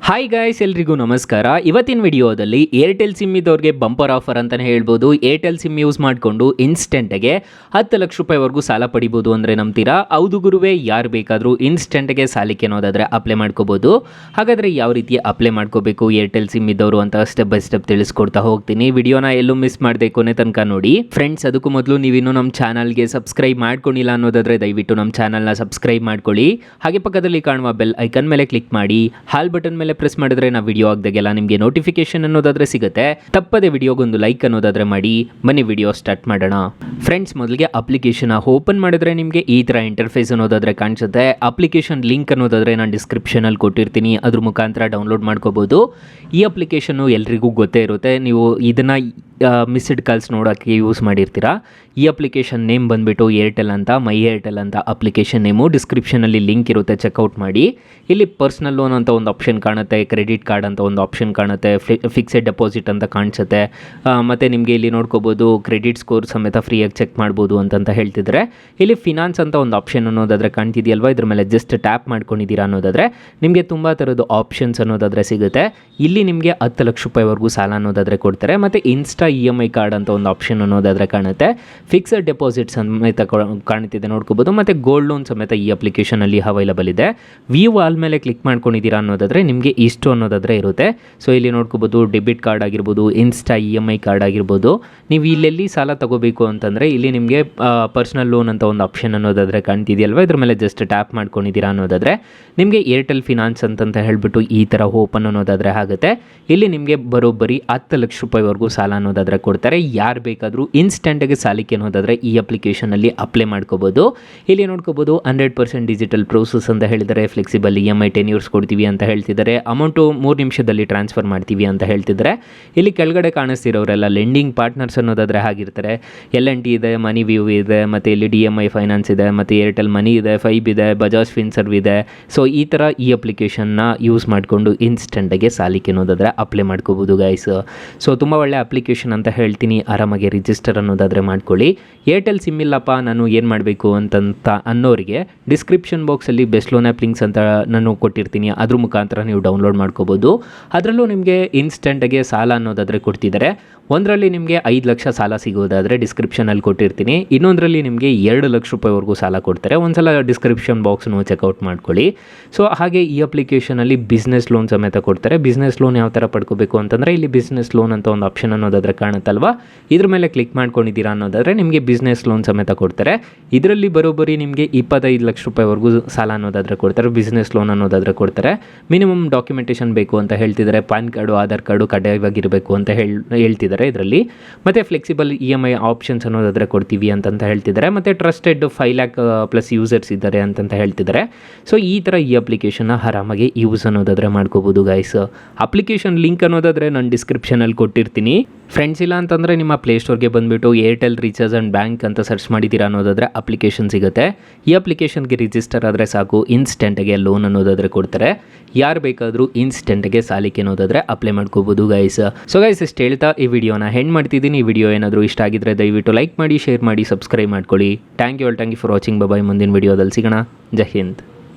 Hi guys, ಎಲ್ರಿಗೂ ನಮಸ್ಕಾರ. ಇವತ್ತಿನ ವಿಡಿಯೋದಲ್ಲಿ ಏರ್ಟೆಲ್ ಸಿಮ್ ಇದ್ದವ್ರಿಗೆ ಬಂಪರ್ ಆಫರ್ ಅಂತಲೇ ಹೇಳ್ಬೋದು. ಏರ್ಟೆಲ್ ಸಿಮ್ ಯೂಸ್ ಮಾಡಿಕೊಂಡು ಇನ್ಸ್ಟೆಂಟ್ಗೆ 10 ಲಕ್ಷ ರೂಪಾಯಿವರೆಗೂ ಸಾಲ ಪಡಿಬೋದು ಅಂದರೆ ನಂಬ್ತೀರಾ? ಹೌದು ಗುರುವೇ, ಯಾರು ಬೇಕಾದರೂ ಇನ್ಸ್ಟೆಂಟ್ಗೆ ಸಾಲಕ್ಕೆ ಅನ್ನೋದಾದರೆ ಅಪ್ಲೈ ಮಾಡ್ಕೋಬೋದು. ಹಾಗಾದರೆ ಯಾವ ರೀತಿ ಅಪ್ಲೈ ಮಾಡ್ಕೋಬೇಕು ಏರ್ಟೆಲ್ ಸಿಮ್ ಇದ್ದವರು ಅಂತ ಸ್ಟೆಪ್ ಬೈ ಸ್ಟೆಪ್ ತಿಳಿಸ್ಕೊಡ್ತಾ ಹೋಗ್ತೀನಿ. ವಿಡಿಯೋನ ಎಲ್ಲೂ ಮಿಸ್ ಮಾಡದೆ ಕೊನೆ ತನಕ ನೋಡಿ. ಫ್ರೆಂಡ್ಸ್, ಅದಕ್ಕೂ ಮೊದಲು ನೀವಿನ್ನೂ ನಮ್ಮ ಚಾನಲ್ಗೆ ಸಬ್ಸ್ಕ್ರೈಬ್ ಮಾಡ್ಕೊಂಡಿಲ್ಲ ಅನ್ನೋದಾದರೆ ದಯವಿಟ್ಟು ನಮ್ಮ ಚಾನಲ್ನ ಸಬ್ಸ್ಕ್ರೈಬ್ ಮಾಡ್ಕೊಳ್ಳಿ. ಹಾಗೆ ಪಕ್ಕದಲ್ಲಿ ಕಾಣುವ ಬೆಲ್ ಐಕನ್ ಮೇಲೆ ಕ್ಲಿಕ್ ಮಾಡಿ. ಹಾಲ್ ಬಟನ್ ಮೇಲೆ ಪ್ರೆಸ್ ಮಾಡಿದ್ರೆ ನಾವು ವಿಡಿಯೋ ಆಗದಾಗೆಲ್ಲ ನಿಮಗೆ ನೋಟಿಫಿಕೇಶನ್ ಅನ್ನೋದಾದ್ರೆ ಸಿಗುತ್ತೆ. ತಪ್ಪದೆ ವಿಡಿಯೋಗೊಂದು ಲೈಕ್ ಅನ್ನೋದಾದ್ರೆ ಮಾಡಿ. ಬನ್ನಿ ವಿಡಿಯೋ ಸ್ಟಾರ್ಟ್ ಮಾಡೋಣ. ಫ್ರೆಂಡ್ಸ್, ಮೊದಲಿಗೆ ಅಪ್ಲಿಕೇಶನ್ ಓಪನ್ ಮಾಡಿದ್ರೆ ನಿಮಗೆ ಈ ಥರ ಇಂಟರ್ಫೇಸ್ ಅನ್ನೋದಾದ್ರೆ ಕಾಣಿಸುತ್ತೆ. ಅಪ್ಲಿಕೇಶನ್ ಲಿಂಕ್ ಅನ್ನೋದಾದ್ರೆ ನಾನು ಡಿಸ್ಕ್ರಿಪ್ಷನಲ್ಲಿ ಕೊಟ್ಟಿರ್ತೀನಿ, ಅದ್ರ ಮುಖಾಂತರ ಡೌನ್ಲೋಡ್ ಮಾಡ್ಕೋಬೋದು. ಈ ಅಪ್ಲಿಕೇಶನ್ನು ಎಲ್ರಿಗೂ ಗೊತ್ತೇ ಇರುತ್ತೆ. ನೀವು ಇದನ್ನು ಮಿಸ್ಡ್ ಕಾಲ್ಸ್ ನೋಡೋಕ್ಕೆ ಯೂಸ್ ಮಾಡಿರ್ತೀರಾ. ಈ ಅಪ್ಲಿಕೇಶನ್ ನೇಮ್ ಬಂದುಬಿಟ್ಟು ಏರ್ಟೆಲ್ ಅಂತ, ಮೈ ಏರ್ಟೆಲ್ ಅಂತ ಅಪ್ಲಿಕೇಶನ್ ನೇಮು. ಡಿಸ್ಕ್ರಿಪ್ಷನಲ್ಲಿ ಲಿಂಕ್ ಇರುತ್ತೆ, ಚೆಕ್ಔಟ್ ಮಾಡಿ. ಇಲ್ಲಿ ಪರ್ಸ್ನಲ್ ಲೋನ್ ಅಂತ ಒಂದು ಆಪ್ಷನ್ ಕಾಣುತ್ತೆ, ಕ್ರೆಡಿಟ್ ಕಾರ್ಡ್ ಅಂತ ಒಂದು ಆಪ್ಷನ್ ಕಾಣುತ್ತೆ, ಫಿಕ್ಸೆಡ್ ಡೆಪಾಸಿಟ್ ಅಂತ ಕಾಣಿಸುತ್ತೆ. ಮತ್ತು ನಿಮಗೆ ಇಲ್ಲಿ ನೋಡ್ಕೋಬೋದು ಕ್ರೆಡಿಟ್ ಸ್ಕೋರ್ ಸಮೇತ ಫ್ರೀಯಾಗಿ ಚೆಕ್ ಮಾಡ್ಬೋದು ಅಂತ ಹೇಳ್ತಿದ್ರೆ. ಇಲ್ಲಿ ಫಿನಾನ್ಸ್ ಅಂತ ಒಂದು ಆಪ್ಷನ್ ಅನ್ನೋದಾದರೆ ಕಾಣ್ತಿದೆಯಲ್ವ, ಇದ್ರ ಮೇಲೆ ಜಸ್ಟ್ ಟ್ಯಾಪ್ ಮಾಡ್ಕೊಂಡಿದ್ದೀರಾ ಅನ್ನೋದಾದರೆ ನಿಮಗೆ ತುಂಬ ಥರದ್ದು ಆಪ್ಷನ್ಸ್ ಅನ್ನೋದಾದರೆ ಸಿಗುತ್ತೆ. ಇಲ್ಲಿ ನಿಮಗೆ 10 ಲಕ್ಷ ರೂಪಾಯಿವರೆಗೂ ಸಾಲ ಅನ್ನೋದಾದರೆ ಕೊಡ್ತಾರೆ. ಮತ್ತು ಇನ್ಸ್ಟಾ EMI ಕಾರ್ಡ್ ಅಂತ ಒಂದು ಆಪ್ಷನ್ ಅನ್ನೋದಾದರೆ ಕಾಣುತ್ತೆ. ಫಿಕ್ಸೆಡ್ ಡೆಪಾಸಿಟ್ ಸಮೇತ ಕಾಣ್ತಿದೆ, ನೋಡ್ಕೋಬೋದು. ಮತ್ತು ಗೋಲ್ಡ್ ಲೋನ್ ಸಮೇತ ಈ ಅಪ್ಲಿಕೇಶನಲ್ಲಿ ಅವೈಲಬಲ್ ಇದೆ. ವ್ಯೂ ಆಲ್ ಮೇಲೆ ಕ್ಲಿಕ್ ಮಾಡ್ಕೊಂಡಿದ್ದೀರಾ ಅನ್ನೋದಾದರೆ ನಿಮಗೆ ಇಷ್ಟು ಅನ್ನೋದಾದರೆ ಇರುತ್ತೆ. ಸೊ ಇಲ್ಲಿ ನೋಡ್ಕೋಬೋದು ಡೆಬಿಟ್ ಕಾರ್ಡ್ ಆಗಿರ್ಬೋದು, ಇನ್ಸ್ಟಾ EMI ಕಾರ್ಡ್ ಆಗಿರ್ಬೋದು. ನೀವು ಇಲ್ಲೆಲ್ಲಿ ಸಾಲ ತಗೋಬೇಕು ಅಂತಂದರೆ ಇಲ್ಲಿ ನಿಮಗೆ ಪರ್ಸ್ನಲ್ ಲೋನ್ ಅಂತ ಒಂದು ಆಪ್ಷನ್ ಅನ್ನೋದಾದರೆ ಕಾಣ್ತಿದೆಯಲ್ವ, ಇದ್ರ ಮೇಲೆ ಜಸ್ಟ್ ಟ್ಯಾಪ್ ಮಾಡ್ಕೊಂಡಿದ್ದೀರಾ ಅನ್ನೋದಾದರೆ ನಿಮಗೆ ಏರ್ಟೆಲ್ ಫಿನಾನ್ಸ್ ಅಂತಂತ ಹೇಳಿಬಿಟ್ಟು ಈ ಥರ ಓಪನ್ ಅನ್ನೋದಾದರೆ ಆಗುತ್ತೆ. ಇಲ್ಲಿ ನಿಮಗೆ ಬರೋಬ್ಬರಿ 10 ಲಕ್ಷ ರೂಪಾಯಿವರೆಗೂ ಸಾಲ ಅನ್ನೋದಾದರೆ ಕೊಡ್ತಾರೆ. ಯಾರು ಬೇಕಾದರೂ ಇನ್ಸ್ಟೆಂಟ್ಗೆ ಸಾಲಕ್ಕೆ ಅನ್ನೋದಾದರೆ ಈ ಅಪ್ಲಿಕೇಶನಲ್ಲಿ ಅಪ್ಲೈ ಮಾಡ್ಕೋಬೋದು. ಇಲ್ಲಿ ನೋಡ್ಕೋಬೋದು 100% ಡಿಜಿಟಲ್ ಪ್ರೋಸೆಸ್ ಅಂತ ಹೇಳಿದರೆ, ಫ್ಲೆಕ್ಸಿಬಲ್ EMI 10 ಇಯರ್ಸ್ ಕೊಡ್ತೀವಿ ಅಂತ ಹೇಳ್ತಿದ್ದಾರೆ. ಅಮೌಂಟು 3 ನಿಮಿಷದಲ್ಲಿ ಟ್ರಾನ್ಸ್ಫರ್ ಮಾಡ್ತೀವಿ ಅಂತ ಹೇಳ್ತಿದ್ದಾರೆ. ಇಲ್ಲಿ ಕೆಳಗಡೆ ಕಾಣಿಸ್ತಿರೋರೆಲ್ಲ ಲೆಂಡಿಂಗ್ ಪಾರ್ಟ್ನರ್ಸ್ ಅನ್ನೋದಾದರೆ ಆಗಿರ್ತಾರೆ. L&T ಇದೆ, ಮನಿ ವ್ಯೂ ಇದೆ, ಮತ್ತು ಇಲ್ಲಿ DMI ಫೈನಾನ್ಸ್ ಇದೆ, ಮತ್ತು ಏರ್ಟೆಲ್ ಮನಿ ಇದೆ, ಫೈಬ್ ಇದೆ, ಬಜಾಜ್ ಫಿನ್ಸರ್ವ್ ಇದೆ. ಸೊ ಈ ಥರ ಈ ಅಪ್ಲಿಕೇಶನ್ನ ಯೂಸ್ ಮಾಡಿಕೊಂಡು ಇನ್ಸ್ಟೆಂಟ್ಗೆ ಸಾಲಕ್ಕೆ ಅನ್ನೋದಾದರೆ ಅಪ್ಲೈ ಮಾಡ್ಕೋಬೋದು ಗೈಸ್. ಸೊ ತುಂಬ ಒಳ್ಳೆ ಅಪ್ಲಿಕೇಶನ್ ಅಂತ ಹೇಳ್ತೀನಿ. ಆರಾಮಾಗಿ ರಿಜಿಸ್ಟರ್ ಅನ್ನೋದಾದರೆ ಮಾಡ್ಕೊಳ್ಳಿ. ಏರ್ಟೆಲ್ ಸಿಮ್ ಇಲ್ಲಪ್ಪ, ನಾನು ಏನು ಮಾಡಬೇಕು ಅಂತಂತ ಅನ್ನೋರಿಗೆ ಡಿಸ್ಕ್ರಿಪ್ಷನ್ ಬಾಕ್ಸಲ್ಲಿ ಬೆಸ್ಟ್ ಲೋನ್ ಆ್ಯಪ್ ಲಿಂಕ್ಸ್ ಅಂತ ನಾನು ಕೊಟ್ಟಿರ್ತೀನಿ, ಅದ್ರ ಮುಖಾಂತರ ನೀವು ಡೌನ್ಲೋಡ್ ಮಾಡ್ಕೋಬೋದು. ಅದರಲ್ಲೂ ನಿಮಗೆ ಇನ್ಸ್ಟೆಂಟ್ಗೆ ಸಾಲ ಅನ್ನೋದಾದರೆ ಕೊಡ್ತಿದ್ದಾರೆ. ಒಂದರಲ್ಲಿ ನಿಮಗೆ 5 ಲಕ್ಷ ಸಾಲ ಸಿಗೋದಾದರೆ ಡಿಸ್ಕ್ರಿಪ್ಷನಲ್ಲಿ ಕೊಟ್ಟಿರ್ತೀನಿ, ಇನ್ನೊಂದರಲ್ಲಿ ನಿಮಗೆ 2 ಲಕ್ಷ ರೂಪಾಯಿವರೆಗೂ ಸಾಲ ಕೊಡ್ತಾರೆ. ಒಂದ್ಸಲ ಡಿಸ್ಕ್ರಿಪ್ಷನ್ ಬಾಕ್ಸ್ನು ಚೆಕ್ಔಟ್ ಮಾಡ್ಕೊಳ್ಳಿ. ಸೊ ಹಾಗೆ ಈ ಅಪ್ಲಿಕೇಶನಲ್ಲಿ ಬಿಸ್ನೆಸ್ ಲೋನ್ ಸಮೇತ ಕೊಡ್ತಾರೆ. ಬಿಸ್ನೆಸ್ ಲೋನ್ ಯಾವ ಥರ ಪಡ್ಕೋಬೇಕು ಅಂತಂದರೆ ಇಲ್ಲಿ ಬಿಸ್ನೆಸ್ ಲೋನ್ ಅಂತ ಒಂದು ಆಪ್ಷನ್ ಅನ್ನೋದಾದರೆ ಕಾಣುತ್ತಲ್ವ, ಇದ್ರ ಮೇಲೆ ಕ್ಲಿಕ್ ಮಾಡ್ಕೊಂಡಿದ್ದೀರಾ ಅನ್ನೋದಾದರೆ ನಿಮಗೆ ಬಿಸ್ನೆಸ್ ಲೋನ್ ಸಮೇತ ಕೊಡ್ತಾರೆ. ಇದರಲ್ಲಿ ಬರೋಬ್ಬರಿ ನಿಮಗೆ 25 ಲಕ್ಷ ರೂಪಾಯಿವರೆಗೂ ಸಾಲ ಅನ್ನೋದಾದರೆ ಕೊಡ್ತಾರೆ. ಬಿಸ್ನೆಸ್ ಲೋನ್ ಅನ್ನೋದಾದರೆ ಕೊಡ್ತಾರೆ. ಮಿನಿಮಮ್ ಡಾಕ್ಯುಮೆಂಟೇಷನ್ ಬೇಕು ಅಂತ ಹೇಳ್ತಿದ್ದಾರೆ. ಪಾನ್ ಕಾರ್ಡು, ಆಧಾರ್ ಕಾರ್ಡು ಕಡ್ಡಾಯವಾಗಿರಬೇಕು ಅಂತ ಹೇಳ್ತಿದ್ದಾರೆ ಇದರಲ್ಲಿ. ಮತ್ತು ಫ್ಲೆಕ್ಸಿಬಲ್ EMI ಆಪ್ಷನ್ಸ್ ಅನ್ನೋದಾದರೆ ಕೊಡ್ತೀವಿ ಅಂತ ಹೇಳ್ತಿದ್ದಾರೆ. ಮತ್ತು ಟ್ರಸ್ಟೆಡ್ 5 ಲ್ಯಾಕ್ ಪ್ಲಸ್ ಯೂಸರ್ಸ್ ಇದ್ದಾರೆ ಅಂತ ಹೇಳ್ತಿದ್ದಾರೆ. ಸೊ ಈ ಥರ ಈ ಅಪ್ಲಿಕೇಶನ್ನ ಆರಾಮಾಗಿ ಯೂಸ್ ಅನ್ನೋದಾದರೆ ಮಾಡ್ಕೋಬೋದು ಗೈಸ್. ಅಪ್ಲಿಕೇಶನ್ ಲಿಂಕ್ ಅನ್ನೋದಾದರೆ ನಾನು ಡಿಸ್ಕ್ರಿಪ್ಷನಲ್ಲಿ ಕೊಟ್ಟಿರ್ತೀನಿ. ಫ್ರೆಂಡ್ಸ್, ಇಲ್ಲ ಅಂತಂದರೆ ನಿಮ್ಮ ಪ್ಲೇಸ್ಟೋರ್ಗೆ ಬಂದುಬಿಟ್ಟು ಏರ್ಟೆಲ್ ರೀಚಾರ್ಜ್ ಆ್ಯಂಡ್ ಬ್ಯಾಂಕ್ ಅಂತ ಸರ್ಚ್ ಮಾಡಿದ್ದೀರಾ ಅನ್ನೋದಾದರೆ ಅಪ್ಲಿಕೇಶನ್ ಸಿಗುತ್ತೆ. ಈ ಅಪ್ಲಿಕೇಶನ್ಗೆ ರಿಜಿಸ್ಟರ್ ಆದರೆ ಸಾಕು, ಇನ್ಸ್ಟೆಂಟ್ಗೆ ಲೋನ್ ಅನ್ನೋದಾದರೆ ಕೊಡ್ತಾರೆ. ಯಾರು ಬೇಕಾದರೂ ಇನ್ಸ್ಟೆಂಟ್ಗೆ ಸಾಲಕ್ಕೆ ಅನ್ನೋದಾದರೆ ಅಪ್ಲೈ ಮಾಡ್ಕೋಬೋದು ಗೈಸ್. ಸೊ ಗೈಸ್, ಇಷ್ಟು ಹೇಳ್ತಾ ಈ ವಿಡಿಯೋನ ಹೆಂಡ್ ಮಾಡ್ತಿದ್ದೀನಿ. ಈ ವಿಡಿಯೋ ಏನಾದರೂ ಇಷ್ಟ ಆಗಿದ್ದರೆ ದಯವಿಟ್ಟು ಲೈಕ್ ಮಾಡಿ, ಶೇರ್ ಮಾಡಿ, ಸಬ್ಸ್ಕ್ರೈಬ್ ಮಾಡ್ಕೊಳ್ಳಿ. Thank you for watching. Bye. ಮುಂದಿನ ವಿಡಿಯೋದಲ್ಲಿ ಸಿಗೋಣ. ಜೈ ಹಿಂದ್.